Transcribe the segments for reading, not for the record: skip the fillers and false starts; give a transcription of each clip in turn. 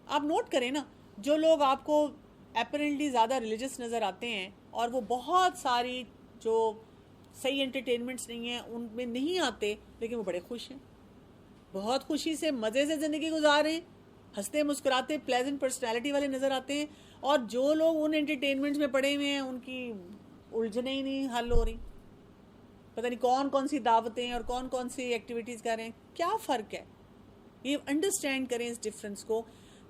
آپ نوٹ کریں نا، جو لوگ آپ کو اپیرنٹلی زیادہ ریلیجس نظر آتے ہیں اور وہ بہت ساری جو صحیح انٹرٹینمنٹس نہیں ہیں ان میں نہیں آتے، لیکن وہ بڑے خوش ہیں، بہت خوشی سے مزے سے زندگی گزار رہے ہیں، ہنستے مسکراتے پلیزنٹ پرسنالٹی والے نظر آتے ہیں. اور جو لوگ ان انٹرٹینمنٹس میں پڑے ہوئے ہیں ان کی الجھنیں ہی نہیں حل ہو رہی، پتہ نہیں کون کون سی دعوتیں اور کون کون سی ایکٹیویٹیز کر رہے ہیں. کیا فرق ہے؟ یہ انڈرسٹینڈ کریں اس ڈفرینس کو،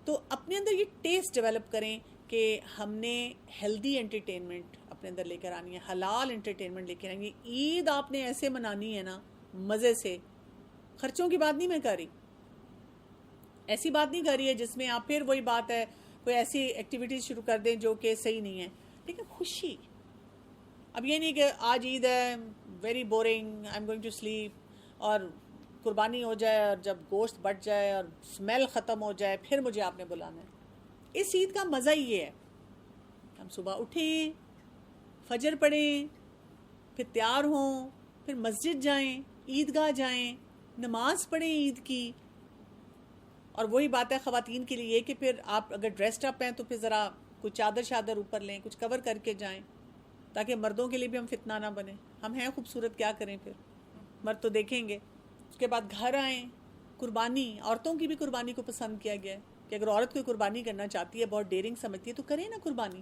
تو اپنے اندر یہ ٹیسٹ ڈیولپ کریں کہ ہم نے ہیلدی انٹرٹینمنٹ اپنے اندر لے کر آنی ہے، حلال انٹرٹینمنٹ لے کر آنی ہے. عید آپ نے ایسے منانی ہے نا مزے سے، خرچوں کی بات نہیں میں کر رہی، ایسی بات نہیں کر رہی ہے جس میں آپ پھر وہی بات ہے کوئی ایسی ایکٹیویٹیز شروع کر دیں جو کہ صحیح نہیں ہے. لیکن خوشی، اب یہ نہیں کہ آج عید ہے very boring I am going to sleep, اور قربانی ہو جائے اور جب گوشت بٹ جائے اور اسمیل ختم ہو جائے پھر مجھے آپ نے بلانا ہے. اس عید کا مزہ ہی یہ ہے ہم صبح اٹھیں، فجر پڑھیں، پھر تیار ہوں، پھر مسجد جائیں، عیدگاہ جائیں، نماز پڑھیں عید کی. اور وہی بات ہے خواتین کے لیے کہ پھر آپ اگر ڈریسڈ اپ ہیں تو پھر ذرا کچھ چادر شادر اوپر لیں، کچھ کور کر کے جائیں، تاکہ مردوں کے لیے بھی ہم فتنہ نہ بنیں. ہم ہیں خوبصورت، کیا کریں پھر، مرد تو دیکھیں گے. اس کے بعد گھر آئیں. قربانی، عورتوں کی بھی قربانی کو پسند کیا گیا ہے کہ اگر عورت کوئی قربانی کرنا چاہتی ہے، بہت ڈیرنگ سمجھتی ہے، تو کرے نا قربانی.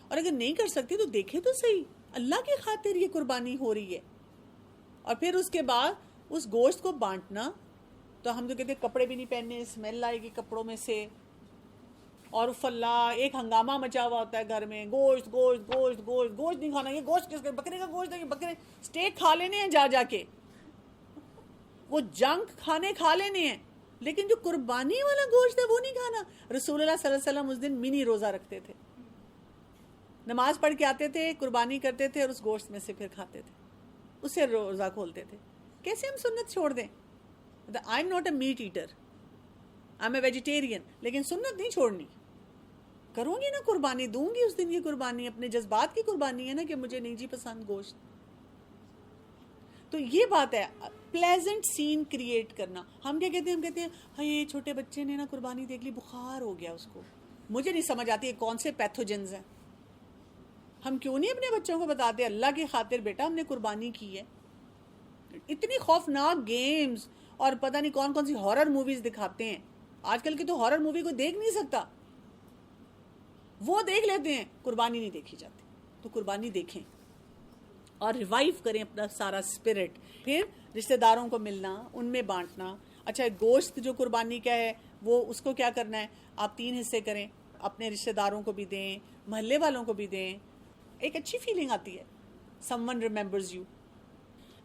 اور اگر نہیں کر سکتی تو دیکھے تو صحیح، اللہ کی خاطر یہ قربانی ہو رہی ہے. اور پھر اس کے بعد اس گوشت کو بانٹنا. تو ہم جو کہتے ہیں کپڑے بھی نہیں پہننے، اسمیل آئے گی کپڑوں میں سے، اور اللہ ایک ہنگامہ مچا ہوا ہوتا ہے گھر میں، گوشت گوشت گوشت گوشت گوشت نہیں کھانا. یہ گوشت کس کا؟ بکرے کا گوشت ہے. یہ بکرے اسٹیک کھا لینے ہیں جا جا کے، وہ جنک کھانے کھا لینے ہیں، لیکن جو قربانی والا گوشت ہے وہ نہیں کھانا. رسول اللہ صلی اللہ علیہ وسلم اس دن منی روزہ رکھتے تھے، نماز پڑھ کے آتے تھے، قربانی کرتے تھے اور اس گوشت میں سے پھر کھاتے تھے، اس سے روزہ کھولتے تھے. کیسے ہم سنت چھوڑ دیں؟ I am not a meat eater, I am a vegetarian, لیکن سنت نہیں چھوڑنی. کروں گی نا قربانی، دوں گی اس دن یہ قربانی، اپنے جذبات کی قربانی ہے نا کہ مجھے نہیں جی پسند گوشت. تو یہ بات ہے پلیزنٹ سین کریٹ کرنا. ہم کیا کہتے ہیں؟ ہم کہتے ہیں ہاں یہ چھوٹے بچے نے نا قربانی دیکھ لی، بخار ہو گیا اس کو. مجھے نہیں سمجھ آتی ہے کون سے پیتھوجنز ہیں. ہم کیوں نہیں اپنے بچوں کو بتاتے اللہ کی خاطر بیٹا ہم نے قربانی کی ہے. اتنی خوفناک گیمز اور پتہ نہیں کون کون سی ہارر موویز دکھاتے ہیں. آج کل کی تو ہارر مووی کو دیکھ نہیں سکتا، وہ دیکھ لیتے ہیں، قربانی نہیں دیکھی جاتی. تو قربانی دیکھیں اور ریوائیو کریں اپنا سارا اسپرٹ. پھر رشتہ داروں کو ملنا، ان میں بانٹنا. اچھا گوشت جو قربانی کا ہے وہ اس کو کیا کرنا ہے؟ آپ 3 حصے کریں، اپنے رشتہ داروں کو بھی دیں، محلے والوں کو بھی دیں. ایک اچھی فیلنگ آتی ہے، سم ون ریمبرز یو.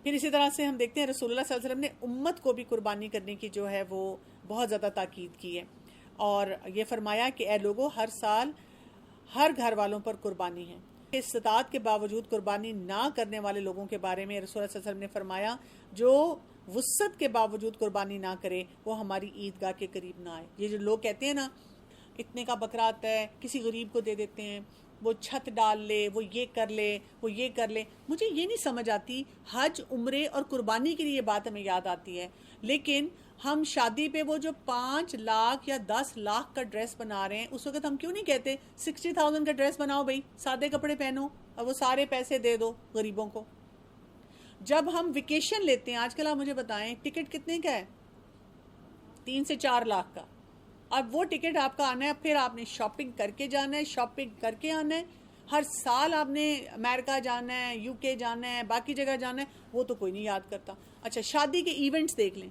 پھر اسی طرح سے ہم دیکھتے ہیں رسول اللہ صلی اللہ علیہ وسلم نے امت کو بھی قربانی کرنے کی جو ہے وہ بہت زیادہ تاکید کی ہے، اور یہ فرمایا کہ اے لوگو ہر سال ہر گھر والوں پر قربانی ہے. استطاعت کے باوجود قربانی نہ کرنے والے لوگوں کے بارے میں رسول اللہ صلی اللہ علیہ وسلم نے فرمایا جو وسعت کے باوجود قربانی نہ کرے وہ ہماری عیدگاہ کے قریب نہ آئے. یہ جو لوگ کہتے ہیں نا اتنے کا بکرا آتا ہے کسی غریب کو دے دیتے ہیں، وہ چھت ڈال لے، وہ یہ کر لے، وہ یہ کر لے. مجھے یہ نہیں سمجھ آتی، حج عمرے اور قربانی کے لیے یہ بات ہمیں یاد آتی ہے، لیکن ہم شادی پہ وہ جو 5 لاکھ یا 10 لاکھ کا ڈریس بنا رہے ہیں اس وقت ہم کیوں نہیں کہتے 60,000 کا ڈریس بناؤ بھائی، سادے کپڑے پہنو اور وہ سارے پیسے دے دو غریبوں کو. جب ہم ویکیشن لیتے ہیں، آج کل آپ مجھے بتائیں ٹکٹ کتنے کا ہے؟ 3 سے 4 لاکھ کا. اب وہ ٹکٹ آپ کا آنا ہے، پھر آپ نے شاپنگ کر کے جانا ہے، شاپنگ کر کے آنا ہے. ہر سال آپ نے امریکہ جانا ہے، یو کے جانا ہے، باقی جگہ جانا ہے، وہ تو کوئی نہیں یاد کرتا. اچھا شادی کے ایونٹس دیکھ لیں،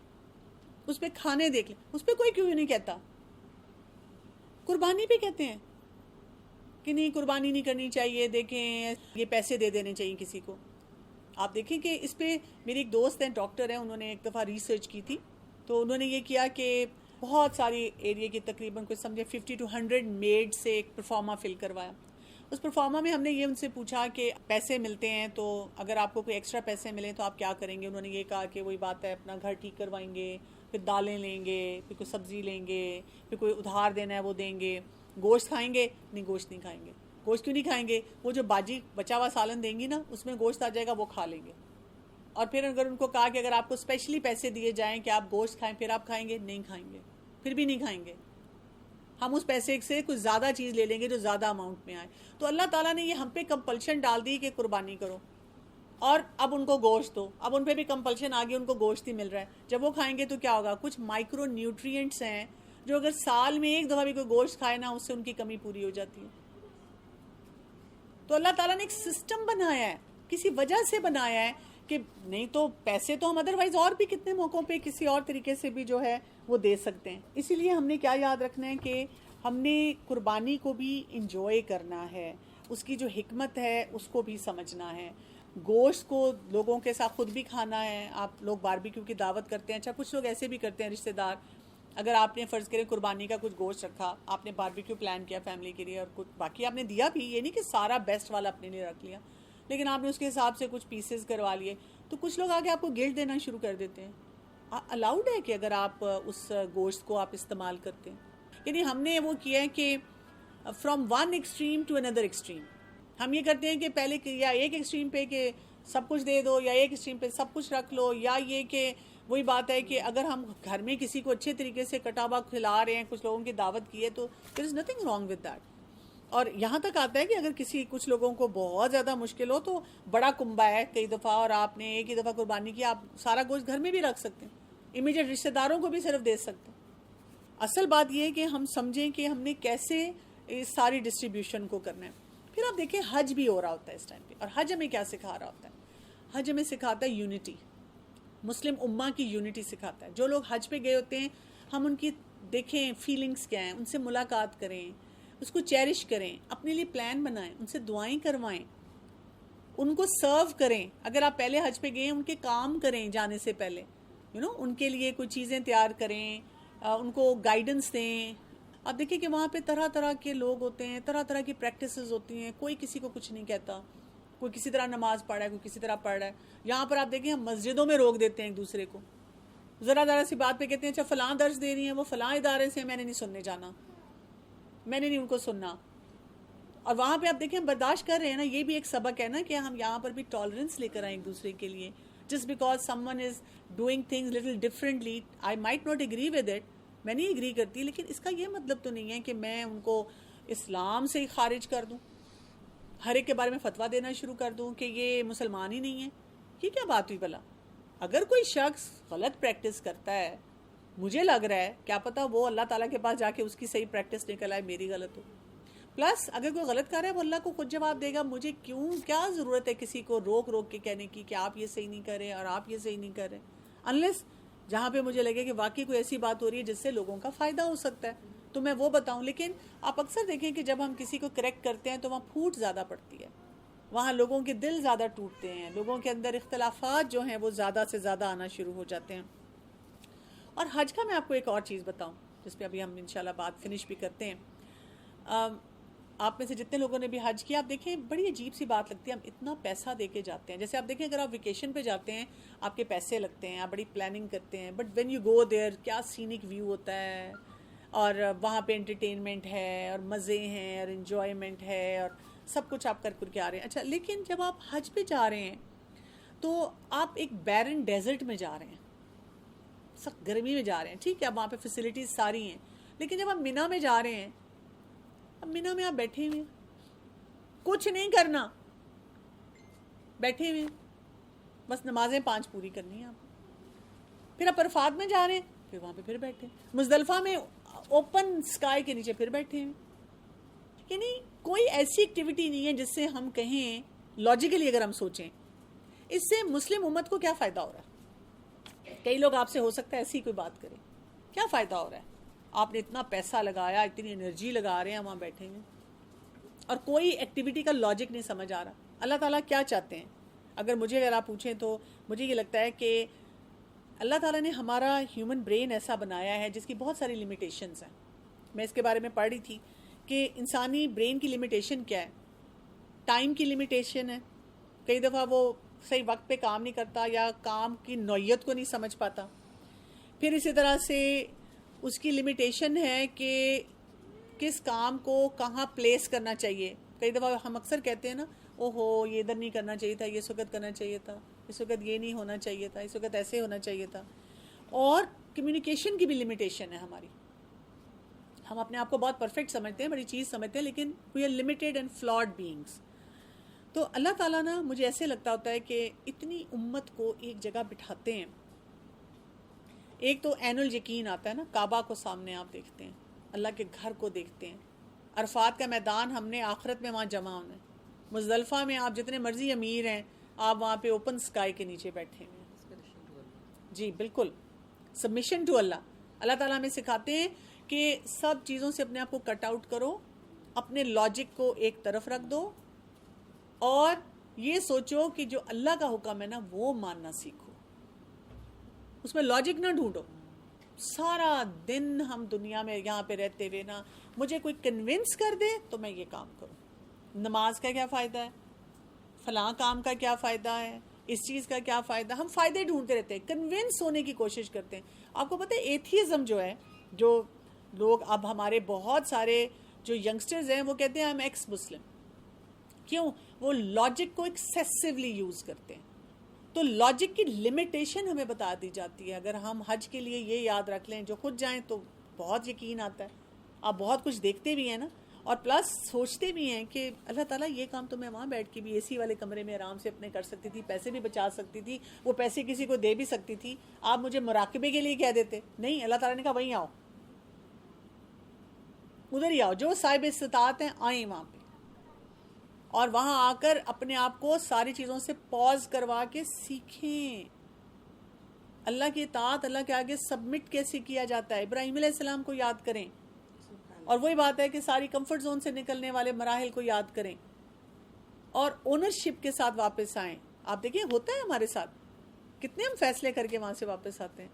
اس پہ کھانے دیکھ لیں، اس پہ کوئی کیوں نہیں کہتا. قربانی پہ کہتے ہیں کہ نہیں قربانی نہیں کرنی چاہیے، دیکھیں یہ پیسے دے دینے چاہیے کسی کو. آپ دیکھیں کہ اس پہ میری ایک دوست ہیں ڈاکٹر ہیں، انہوں نے ایک دفعہ ریسرچ کی تھی، تو انہوں نے یہ کیا کہ بہت ساری ایریا کی تقریباً کوئی سمجھے 50 to 100 میڈ سے ایک پرفارما فل کروایا. اس پرفارما میں ہم نے یہ ان سے پوچھا کہ پیسے ملتے ہیں تو اگر آپ کو کوئی ایکسٹرا پیسے ملیں تو آپ کیا کریں گے. انہوں نے یہ کہا کہ وہی بات ہے اپنا گھر ٹھیک کروائیں گے، پھر دالیں لیں گے، پھر کوئی سبزی لیں گے، پھر کوئی ادھار دینا ہے وہ دیں گے. گوشت کھائیں گے؟ نہیں گوشت نہیں کھائیں گے. گوشت کیوں نہیں کھائیں گے؟ وہ جو باجی بچا ہوا سالن دیں گی نا اس میں گوشت آ جائے گا، وہ کھا لیں گے. اور پھر اگر ان کو کہا کہ اگر آپ کو اسپیشلی پیسے دیے جائیں کہ آپ گوشت کھائیں پھر آپ کھائیں گے؟ نہیں کھائیں گے، پھر بھی نہیں کھائیں گے. ہم اس پیسے سے کچھ زیادہ چیز لے لیں گے جو زیادہ اماؤنٹ میں آئے. تو اللہ تعالیٰ نے یہ ہم پہ کمپلشن ڈال دی کہ قربانی کرو، اور اب ان کو گوشت دو. اب ان پہ بھی کمپلشن آ گئی، ان کو گوشت ہی مل رہا ہے. جب وہ کھائیں گے تو کیا ہوگا؟ کچھ مائکرو نیوٹرینٹس ہیں جو اگر سال میں ایک دفعہ بھی کوئی گوشت کھائے نا، اس سے ان کی کمی پوری ہو جاتی ہے. تو اللہ تعالیٰ نے ایک سسٹم بنایا ہے، کسی وجہ سے بنایا ہے کہ نہیں تو پیسے تو ہم ادروائز اور بھی کتنے موقعوں پہ کسی اور طریقے سے بھی جو ہے وہ دے سکتے ہیں. اسی لیے ہم نے کیا یاد رکھنا ہے کہ ہم نے قربانی کو بھی انجوائے کرنا ہے، اس کی جو حکمت ہے اس کو بھی سمجھنا ہے. گوشت کو لوگوں کے ساتھ خود بھی کھانا ہے. آپ لوگ باربیکیو کی دعوت کرتے ہیں، اچھا کچھ لوگ ایسے بھی کرتے ہیں رشتہ دار، اگر آپ نے فرض کریں قربانی کا کچھ گوشت رکھا، آپ نے باربیکیو پلان کیا فیملی کے لیے، اور کچھ باقی آپ نے دیا بھی، یہ نہیں کہ سارا بیسٹ والا اپنے لیے رکھ لیا، لیکن آپ نے اس کے حساب سے کچھ پیسز کروا لیے، تو کچھ لوگ آگے آپ کو گلٹ دینا شروع کر دیتے ہیں. الاؤڈ ہے کہ اگر آپ اس گوشت کو آپ استعمال کرتے ہیں. یعنی ہم نے وہ کیا ہے کہ from one extreme to another extreme. ہم یہ کرتے ہیں کہ پہلے یا ایک ایکسٹریم پہ کہ سب کچھ دے دو، یا ایک ایکسٹریم پہ سب کچھ رکھ لو، یا یہ کہ وہی بات ہے کہ اگر ہم گھر میں کسی کو اچھے طریقے سے کٹا ہوا کھلا رہے ہیں، کچھ لوگوں کی دعوت کی ہے، تو there is nothing wrong with that. اور یہاں تک آتا ہے کہ اگر کچھ لوگوں کو بہت زیادہ مشکل ہو تو بڑا کنبہ ہے کئی دفعہ، اور آپ نے ایک ہی دفعہ قربانی کی، آپ سارا گوشت گھر میں بھی رکھ سکتے ہیں، امیڈیٹ رشتہ داروں کو بھی صرف دے سکتے ہیں. اصل بات یہ ہے کہ ہم سمجھیں کہ ہم نے کیسے اس ساری ڈسٹریبیوشن کو کرنا ہے. پھر آپ دیکھیں حج بھی ہو رہا ہوتا ہے اس ٹائم پہ، اور حج ہمیں کیا سکھا رہا ہوتا ہے؟ حج ہمیں سکھاتا ہے یونٹی، مسلم امہ کی یونٹی سکھاتا ہے. جو لوگ حج پہ گئے ہوتے ہیں، ہم ان کی دیکھیں فیلنگز کیا ہیں، ان سے ملاقات کریں، اس کو چیرش کریں، اپنے لیے پلان بنائیں، ان سے دعائیں کروائیں، ان کو سرو کریں. اگر آپ پہلے حج پہ گئے، ان کے کام کریں جانے سے پہلے، ان کے لیے کوئی چیزیں تیار کریں، ان کو گائیڈنس دیں. آپ دیکھیں کہ وہاں پہ طرح طرح کے لوگ ہوتے ہیں، طرح طرح کی پریکٹسز ہوتی ہیں، کوئی کسی کو کچھ نہیں کہتا، کوئی کسی طرح نماز پڑھ رہا ہے، کوئی کسی طرح پڑھ رہا ہے. یہاں پر آپ دیکھیں ہم مسجدوں میں روک دیتے ہیں ایک دوسرے کو، ذرا سی بات پہ کہتے ہیں اچھا فلاں درس دے رہی ہیں، وہ فلاں ادارے سے، میں نے نہیں سننے جانا، میں نے نہیں ان کو سننا. اور وہاں پہ آپ دیکھیں ہم برداشت کر رہے ہیں نا. یہ بھی ایک سبق ہے نا کہ ہم یہاں پر بھی ٹالرنس لے کر آئیں ایک دوسرے کے لیے. Just because some one is doing things little differently, I might not agree with it, میں نہیں اگری کرتی، لیکن اس کا یہ مطلب تو نہیں ہے کہ میں ان کو اسلام سے ہی خارج کر دوں، ہر ایک کے بارے میں فتویٰ دینا شروع کر دوں کہ یہ مسلمان ہی نہیں ہے. یہ کیا بات ہوئی بھلا؟ اگر کوئی شخص غلط پریکٹس کرتا ہے، مجھے لگ رہا ہے کیا پتہ وہ اللہ تعالیٰ کے پاس جا کے اس کی صحیح پریکٹس نکل آئے، میری غلط ہو. پلس اگر کوئی غلط کر رہا ہے وہ اللہ کو خود جواب دے گا. مجھے کیا ضرورت ہے کسی کو روک کے کہنے کی کہ آپ یہ صحیح نہیں کر رہے اور آپ یہ صحیح نہیں کر رہے، انلیس جہاں پہ مجھے لگے کہ واقعی کوئی ایسی بات ہو رہی ہے جس سے لوگوں کا فائدہ ہو سکتا ہے تو میں وہ بتاؤں. لیکن آپ اکثر دیکھیں کہ جب ہم کسی کو کریکٹ کرتے ہیں تو وہاں پھوٹ زیادہ پڑتی ہے، وہاں لوگوں کے دل زیادہ ٹوٹتے ہیں، لوگوں کے اندر اختلافات جو ہیں وہ زیادہ سے زیادہ آنا شروع ہو جاتے ہیں. اور حج کا میں آپ کو ایک اور چیز بتاؤں جس پہ ابھی ہم انشاءاللہ بات فنش بھی کرتے ہیں. آپ میں سے جتنے لوگوں نے بھی حج کیا، آپ دیکھیں بڑی عجیب سی بات لگتی ہے، ہم اتنا پیسہ دے کے جاتے ہیں. جیسے آپ دیکھیں اگر آپ ویکیشن پہ جاتے ہیں آپ کے پیسے لگتے ہیں، آپ بڑی پلاننگ کرتے ہیں، but when you go there کیا سینک ویو ہوتا ہے، اور وہاں پہ انٹرٹینمنٹ ہے اور مزے ہیں اور انجوائمنٹ ہے اور سب کچھ آپ کر کے آ رہے ہیں. اچھا لیکن جب آپ حج پہ جا رہے ہیں تو آپ ایک بیرن ڈیزرٹ میں جا رہے ہیں، سخت گرمی میں جا رہے ہیں، ٹھیک ہے اب وہاں پہ فیسلٹیز ساری ہیں، لیکن جب آپ مینا میں جا رہے ہیں، اب مینا میں آپ بیٹھے ہوئے کچھ نہیں کرنا، بیٹھے ہوئے بس نمازیں 5 پوری کرنی ہیں آپ. پھر آپ عرفات میں جا رہے ہیں، پھر وہاں پہ پھر بیٹھے، مزدلفہ میں اوپن سکائی کے نیچے پھر بیٹھے ہیں. یعنی کوئی ایسی ایکٹیویٹی نہیں ہے جس سے ہم کہیں لاجیکلی اگر ہم سوچیں اس سے مسلم امت کو کیا فائدہ ہو رہا ہے. کئی لوگ آپ سے ہو سکتا ہے ایسی کوئی بات کریں، کیا فائدہ ہو رہا ہے؟ آپ نے اتنا پیسہ لگایا، اتنی انرجی لگا رہے ہیں، وہاں بیٹھے ہیں اور کوئی ایکٹیویٹی کا لاجک نہیں سمجھ آ رہا. اللہ تعالیٰ کیا چاہتے ہیں؟ اگر آپ پوچھیں تو مجھے یہ لگتا ہے کہ اللہ تعالیٰ نے ہمارا ہیومن برین ایسا بنایا ہے جس کی بہت ساری لمیٹیشنز ہیں. میں اس کے بارے میں پڑھ رہی تھی کہ انسانی برین کی لمیٹیشن کیا ہے. ٹائم کی لمیٹیشن ہے، کئی دفعہ وہ صحیح وقت پہ کام نہیں کرتا یا کام کی نوعیت کو نہیں سمجھ پاتا. پھر اسی طرح سے اس کی لمیٹیشن ہے کہ کس کام کو کہاں پلیس کرنا چاہیے. کئی دفعہ ہم اکثر کہتے ہیں نا، اوہو یہ ادھر نہیں کرنا چاہیے تھا، یہ اس وقت کرنا چاہیے تھا، اس وقت یہ نہیں ہونا چاہیے تھا، اس وقت ایسے ہونا چاہیے تھا. اور کمیونیکیشن کی بھی لمیٹیشن ہے ہماری. ہم اپنے آپ کو بہت پرفیکٹ سمجھتے ہیں, بڑی چیز سمجھتے ہیں, لیکن we are limited and flawed beings. تو اللہ تعالیٰ نا مجھے ایسے لگتا ہوتا ہے کہ اتنی امت کو ایک جگہ بٹھاتے ہیں. ایک تو عین الیقین آتا ہے نا, کعبہ کو سامنے آپ دیکھتے ہیں, اللہ کے گھر کو دیکھتے ہیں, عرفات کا میدان ہم نے آخرت میں وہاں جمع ہونا ہے, مزدلفہ میں آپ جتنے مرضی امیر ہیں آپ وہاں پہ اوپن سکائی کے نیچے بیٹھے ہوئے ہیں. جی بالکل, سبمیشن ٹو اللہ. اللہ تعالیٰ ہمیں سکھاتے ہیں کہ سب چیزوں سے اپنے آپ کو کٹ آؤٹ کرو, اپنے لاجک کو ایک طرف رکھ دو, اور یہ سوچو کہ جو اللہ کا حکم ہے نا وہ ماننا سیکھو, اس میں لاجک نہ ڈھونڈو. سارا دن ہم دنیا میں یہاں پہ رہتے ہوئے نا مجھے کوئی کنونس کر دے تو میں یہ کام کروں. نماز کا کیا فائدہ ہے, فلاں کام کا کیا فائدہ ہے, اس چیز کا کیا فائدہ, ہم فائدے ڈھونڈتے رہتے ہیں, کنونس ہونے کی کوشش کرتے ہیں. آپ کو پتہ ہے ایتھیزم جو ہے, جو لوگ اب ہمارے بہت سارے جو ینگسٹرز ہیں وہ کہتے ہیں ہم ایکس مسلم. کیوں؟ وہ لاجک کو ایکسیسیولی یوز کرتے ہیں. تو لاجک کی لمیٹیشن ہمیں بتا دی جاتی ہے. اگر ہم حج کے لیے یہ یاد رکھ لیں, جو خود جائیں تو بہت یقین آتا ہے, آپ بہت کچھ دیکھتے بھی ہیں نا, اور پلس سوچتے بھی ہیں کہ اللہ تعالیٰ یہ کام تو میں وہاں بیٹھ کے بھی اے سی والے کمرے میں آرام سے اپنے کر سکتی تھی, پیسے بھی بچا سکتی تھی, وہ پیسے کسی کو دے بھی سکتی تھی. آپ مجھے مراقبے کے لیے کہہ دیتے, نہیں, اللہ تعالیٰ نے کہا وہیں آؤ, ادھر ہی آؤ, جو صاحب استطاعت ہیں آئیں وہاں پہ, اور وہاں آ کر اپنے آپ کو ساری چیزوں سے پاز کروا کے سیکھیں. اللہ کی اطاعت, اللہ کے آگے سبمٹ کیسے کیا جاتا ہے, ابراہیم علیہ السلام کو یاد کریں. اور وہی بات ہے کہ ساری کمفرٹ زون سے نکلنے والے مراحل کو یاد کریں اور اونرشپ کے ساتھ واپس آئیں. آپ دیکھیں ہوتا ہے ہمارے ساتھ, کتنے ہم فیصلے کر کے وہاں سے واپس آتے ہیں.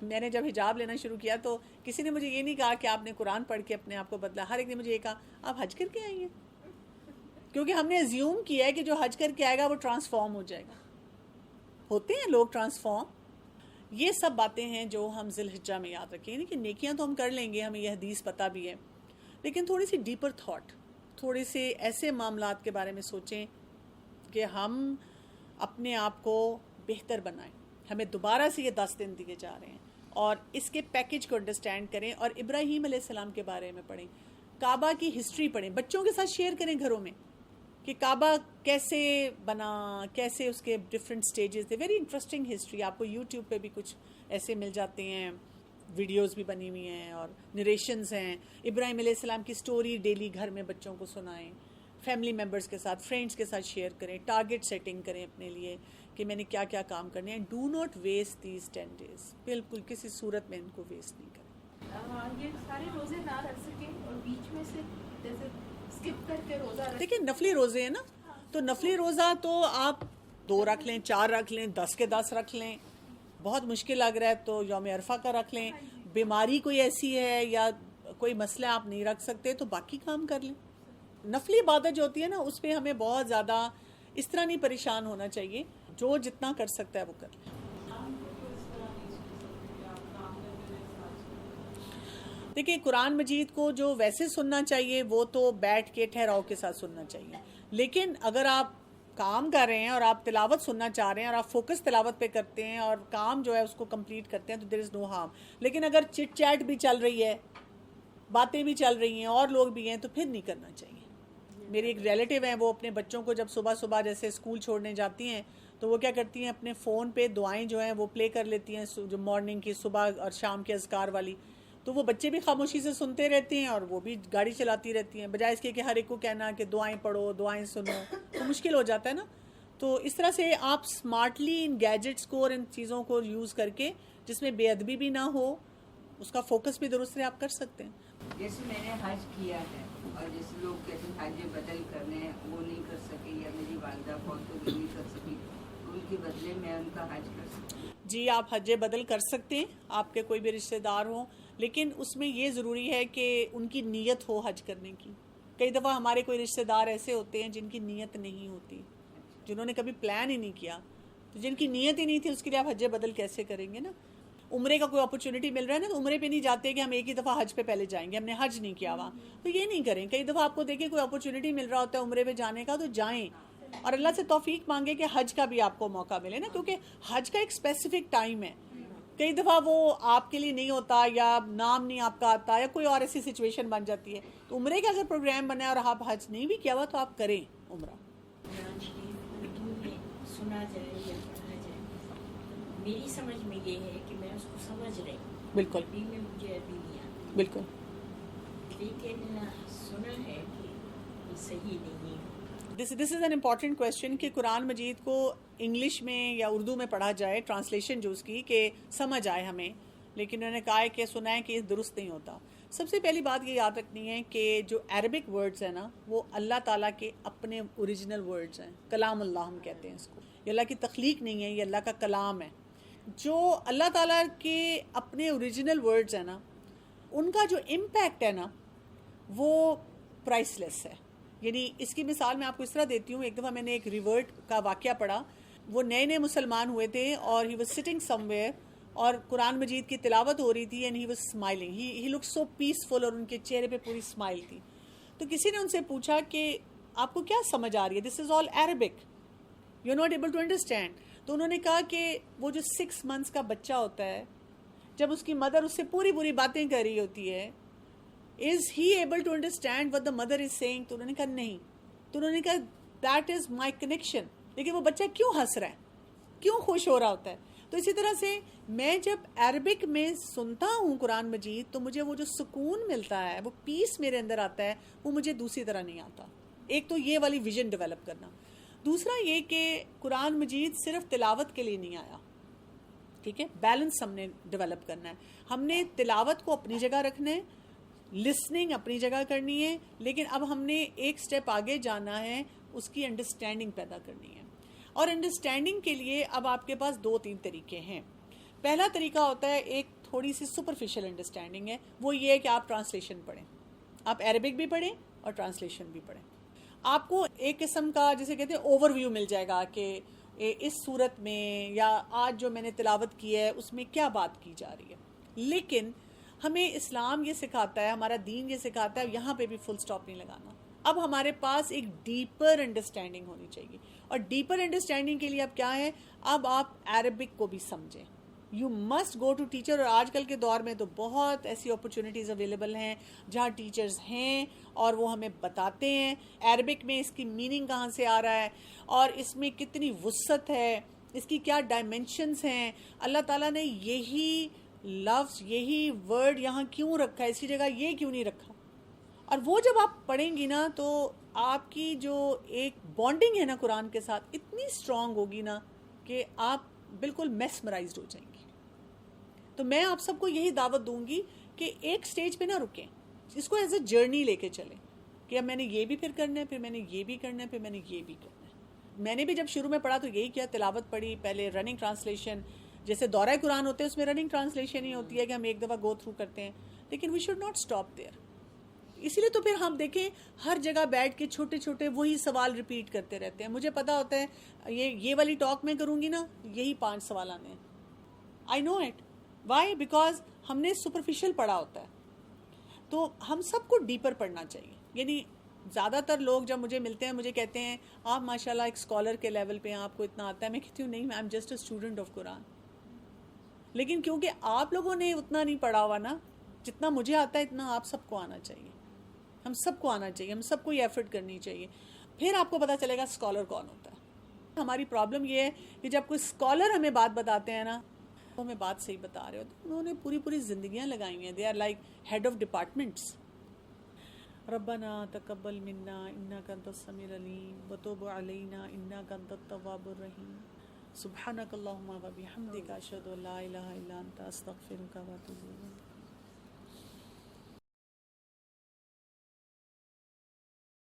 میں نے جب حجاب لینا شروع کیا تو کسی نے مجھے یہ نہیں کہا کہ آپ نے قرآن پڑھ کے اپنے آپ کو بدلا, ہر ایک نے مجھے یہ کہا آپ حج کر کے آئی ہیں, کیونکہ ہم نے ازیوم کیا ہے کہ جو حج کر کے آئے گا وہ ٹرانسفارم ہو جائے گا. ہوتے ہیں لوگ ٹرانسفارم. یہ سب باتیں ہیں جو ہم ذی الحجہ میں یاد رکھیں. یعنی کہ نیکیاں تو ہم کر لیں گے, ہمیں یہ حدیث پتہ بھی ہے, لیکن تھوڑی سی ڈیپر تھاٹ, تھوڑے سے ایسے معاملات کے بارے میں سوچیں کہ ہم اپنے آپ کو بہتر بنائیں. ہمیں دوبارہ سے یہ 10 دن دیے جا رہے ہیں, اور اس کے پیکج کو انڈرسٹینڈ کریں, اور ابراہیم علیہ السلام کے بارے میں پڑھیں, کعبہ کی ہسٹری پڑھیں, بچوں کے ساتھ شیئر کریں گھروں میں کہ کعبہ کیسے بنا, کیسے اس کے ڈفرینٹ سٹیجز تھے. Very interesting history. آپ کو یوٹیوب پہ بھی کچھ ایسے مل جاتے ہیں, ویڈیوز بھی بنی ہوئی ہیں اور نریشنز ہیں. ابراہیم علیہ السلام کی سٹوری ڈیلی گھر میں بچوں کو سنائیں, فیملی ممبرز کے ساتھ, فرینڈز کے ساتھ شیئر کریں, ٹارگٹ سیٹنگ کریں اپنے لیے کہ میں نے کیا کیا کام کرنے ہیں. Do not waste these 10 days, بالکل کسی صورت میں ان کو ویسٹ نہیں کریں. یہ سارے روزے نہ رکھ سکیں اور بیچ میں سے جیسے اسکپ کر کے روزہ رکھ, دیکھیں نفلی روزے ہیں نا, تو نفلی روزہ تو آپ 2 رکھ لیں, 4 رکھ لیں, 10 کے 10 رکھ لیں. بہت مشکل لگ رہا ہے تو یوم عرفہ کا رکھ لیں. بیماری کوئی ایسی ہے یا کوئی مسئلہ آپ نہیں رکھ سکتے تو باقی کام کر لیں. نفلی عبادت جو ہوتی ہے نا اس پہ ہمیں بہت زیادہ اس طرح نہیں پریشان ہونا چاہیے, جو جتنا کر سکتا ہے وہ کر لیں. دیکھیں قرآن مجید کو جو ویسے سننا چاہیے وہ تو بیٹھ کے ٹھہراؤ کے ساتھ سننا چاہیے, لیکن اگر آپ کام کر رہے ہیں اور آپ تلاوت سننا چاہ رہے ہیں اور آپ فوکس تلاوت پہ کرتے ہیں اور کام جو ہے اس کو کمپلیٹ کرتے ہیں تو دیر از نو ہارم. لیکن اگر چٹ چیٹ بھی چل رہی ہے, باتیں بھی چل رہی ہیں اور لوگ بھی ہیں تو پھر نہیں کرنا چاہیے. میری ایک ریلیٹیو ہیں, وہ اپنے بچوں کو جب صبح صبح جیسے اسکول چھوڑنے جاتی ہیں تو وہ کیا کرتی ہیں, اپنے فون پہ دعائیں جو ہیں وہ پلے کر لیتی ہیں, جو مارننگ کی, صبح اور شام کے اذکار والی. تو وہ بچے بھی خاموشی سے سنتے رہتے ہیں اور وہ بھی گاڑی چلاتی رہتی ہیں, بجائے اس کے کہ ہر ایک کو کہنا کہ دعائیں پڑھو, دعائیں سنو, تو مشکل ہو جاتا ہے نا. تو اس طرح سے آپ اسمارٹلی ان گیجٹس کو اور ان چیزوں کو یوز کر کے جس میں بے ادبی بھی نہ ہو, اس کا فوکس بھی درست ہے, آپ کر سکتے ہیں. جیسے میں نے حج کیا ہے اور جیسے لوگ کہتے ہیں حج بدل کرنے ہیں, وہ نہیں کر سکے, یا میری والدہ فوت ہو گئی نہیں کر سکی, ان کے بدلے میں ان کا حج کر سکتی. جی آپ حج بدل کر سکتے ہیں, آپ کے کوئی بھی رشتہ دار ہوں, لیکن اس میں یہ ضروری ہے کہ ان کی نیت ہو حج کرنے کی. کئی دفعہ ہمارے کوئی رشتہ دار ایسے ہوتے ہیں جن کی نیت نہیں ہوتی, جنہوں نے کبھی پلان ہی نہیں کیا, تو جن کی نیت ہی نہیں تھی اس کے لیے آپ حج بدل کیسے کریں گے نا. عمرے کا کوئی اپرچونٹی مل رہا ہے نا, تو عمرے پہ نہیں جاتے کہ ہم ایک ہی دفعہ حج پہ پہلے جائیں گے, ہم نے حج نہیں کیا وہاں, تو یہ نہیں کریں. کئی دفعہ آپ کو دیکھیں کوئی اپرچونٹی مل رہا ہوتا ہے عمرے پہ جانے کا, تو جائیں اور اللہ سے توفیق مانگے کہ حج کا بھی آپ کو موقع ملے نا, کیونکہ حج کا ایک اسپیسیفک ٹائم ہے. کئی دفعہ وہ آپ کے لیے نہیں ہوتا یا نام نہیں آپ کا آتا یا کوئی اور ایسی سچویشن بن جاتی ہے. تو عمرے کا اگر پروگرام بنا ہے اور آپ حج نہیں بھی کیا ہوا تو آپ کریں عمرہ. قرآن شریف اردو میں سنا جائے یا پڑھا جائے، میری سمجھ میں یہ ہے کہ میں اس کو سمجھ رہی ہوں. بالکل عربی میں مجھے عربی نہیں آتی، بالکل. لیکن سنا ہے کہ یہ صحیح نہیں ہے. This is an important question کہ قرآن مجید کو انگلش میں یا اردو میں پڑھا جائے، ٹرانسلیشن جو اس کی کہ سمجھ آئے ہمیں، لیکن انہوں نے کہا ہے کہ سنا ہے کہ درست نہیں ہوتا. سب سے پہلی بات یہ یاد رکھنی ہے کہ جو عربک ورڈز ہیں نا وہ اللہ تعالیٰ کے اپنے اوریجنل ورڈز ہیں. کلام اللہ ہم کہتے ہیں اس کو. یہ اللہ کی تخلیق نہیں ہے، یہ اللہ کا کلام ہے. جو اللہ تعالیٰ کے اپنے اوریجنل ورڈز ہیں نا ان کا جو امپیکٹ ہے نا وہ پرائس لیس ہے. یعنی اس کی مثال میں آپ کو اس طرح دیتی ہوں. ایک دفعہ میں نے ایک ریورٹ کا واقعہ پڑھا. وہ نئے نئے مسلمان ہوئے تھے اور he was sitting somewhere اور قرآن مجید کی تلاوت ہو رہی تھی and he was smiling. He look so peaceful اور ان کے چہرے پہ پوری اسمائل تھی. تو کسی نے ان سے پوچھا کہ آپ کو کیا سمجھ آ رہی ہے؟ This is all Arabic, you are not able to understand. تو انہوں نے کہا کہ وہ جو 6 months کا بچہ ہوتا ہے جب اس کی مدر اس سے پوری باتیں کر رہی ہوتی ہے، is he able to understand what the mother is saying? تو انہوں نے کہا نہیں. تو انہوں نے کہا دیٹ از مائی کنیکشن. لیکن وہ بچہ کیوں ہنس رہا ہے، کیوں خوش ہو رہا ہوتا ہے؟ تو اسی طرح سے میں جب عربک میں سنتا ہوں قرآن مجید تو مجھے وہ جو سکون ملتا ہے، وہ پیس میرے اندر آتا ہے، وہ مجھے دوسری طرح نہیں آتا. ایک تو یہ والی ویژن ڈیولپ کرنا. دوسرا یہ کہ قرآن مجید صرف تلاوت کے لیے نہیں آیا، ٹھیک ہے، بیلنس ہم نے ڈیولپ کرنا ہے. ہم نے تلاوت کو اپنی جگہ رکھنا ہے، لسننگ اپنی جگہ کرنی ہے، لیکن اب ہم نے ایک سٹیپ آگے جانا ہے، اس کی انڈرسٹینڈنگ پیدا کرنی ہے. اور انڈرسٹینڈنگ کے لیے اب آپ کے پاس 2-3 طریقے ہیں. پہلا طریقہ ہوتا ہے ایک تھوڑی سی سپرفیشل انڈرسٹینڈنگ ہے، وہ یہ ہے کہ آپ ٹرانسلیشن پڑھیں. آپ عربک بھی پڑھیں اور ٹرانسلیشن بھی پڑھیں. آپ کو ایک قسم کا جسے کہتے ہیں اوور ویو مل جائے گا کہ اس صورت میں یا آج جو میں نے تلاوت کی ہے اس میں کیا بات کی جا رہی ہے. لیکن ہمیں اسلام یہ سکھاتا ہے، ہمارا دین یہ سکھاتا ہے یہاں پہ بھی فل سٹاپ نہیں لگانا. اب ہمارے پاس ایک ڈیپر انڈرسٹینڈنگ ہونی چاہیے. اور ڈیپر انڈرسٹینڈنگ کے لیے اب کیا ہے، اب آپ عربک کو بھی سمجھیں. You must go to teacher. اور آج کل کے دور میں تو بہت ایسی اپرچونیٹیز اویلیبل ہیں جہاں ٹیچرز ہیں اور وہ ہمیں بتاتے ہیں عربک میں اس کی میننگ کہاں سے آ رہا ہے اور اس میں کتنی وسعت ہے، اس کی کیا ڈائمینشنز ہیں، اللہ تعالیٰ نے یہی لفظ یہی ورڈ یہاں کیوں رکھا ہے، اسی جگہ یہ کیوں نہیں رکھا. اور وہ جب آپ پڑھیں گی نا تو آپ کی جو ایک بانڈنگ ہے نا قرآن کے ساتھ اتنی اسٹرانگ ہوگی نا کہ آپ بالکل میسمرائزڈ ہو جائیں گی. تو میں آپ سب کو یہی دعوت دوں گی کہ ایک سٹیج پہ نہ رکیں، اس کو ایز اے جرنی لے کے چلیں کہ اب میں نے یہ بھی پھر کرنا ہے، پھر میں نے یہ بھی کرنا ہے، پھر میں نے یہ بھی کرنا ہے. میں نے بھی جب شروع میں پڑھا تو یہی کیا، تلاوت پڑھی، پہلے رننگ ٹرانسلیشن، جیسے دورہ قرآن ہوتے ہیں اس میں رننگ ٹرانسلیشن ہی ہوتی ہے کہ ہم ایک دفعہ گو تھرو کرتے ہیں. لیکن we should not stop there. اسی لیے تو پھر ہم دیکھیں ہر جگہ بیٹھ کے چھوٹے چھوٹے وہی سوال ریپیٹ کرتے رہتے ہیں. مجھے پتا ہوتا ہے یہ والی ٹاک میں کروں گی نا یہی 5 سوال آنے ہیں. آئی نو اٹ. وائی؟ بیکاز ہم نے سپرفیشل پڑھا ہوتا ہے. تو ہم سب کو ڈیپر پڑھنا چاہیے. یعنی زیادہ تر لوگ جب مجھے ملتے ہیں مجھے کہتے ہیں آپ ماشاءاللہ ایک اسکالر کے لیول پہ ہیں، آپ کو اتنا آتا ہے. میں کہتی ہوں نہیں، I am just a student of Quran. لیکن کیونکہ آپ لوگوں نے اتنا نہیں پڑھا ہوا نا، جتنا مجھے آتا ہے اتنا آپ سب کو آنا چاہیے. ہم سب کو آنا چاہیے، ہم سب کو یہ ایفرٹ کرنی چاہیے. پھر آپ کو پتا چلے گا اسکالر کون ہوتا ہے. ہماری پرابلم یہ ہے کہ جب کوئی اسکالر ہمیں بات بتاتے ہیں نا تو ہمیں بات صحیح بتا رہے ہوتے ہیں. انہوں نے پوری زندگیاں لگائی ہیں. They are like head of departments. ربنا تقبل منا انک انت السمیع العلیم وتب علینا انک انت التواب الرحیم. سبحانک اللہم و بحمدک اشہد ان لا الہ الا انت استغفرک و اتوب الیک.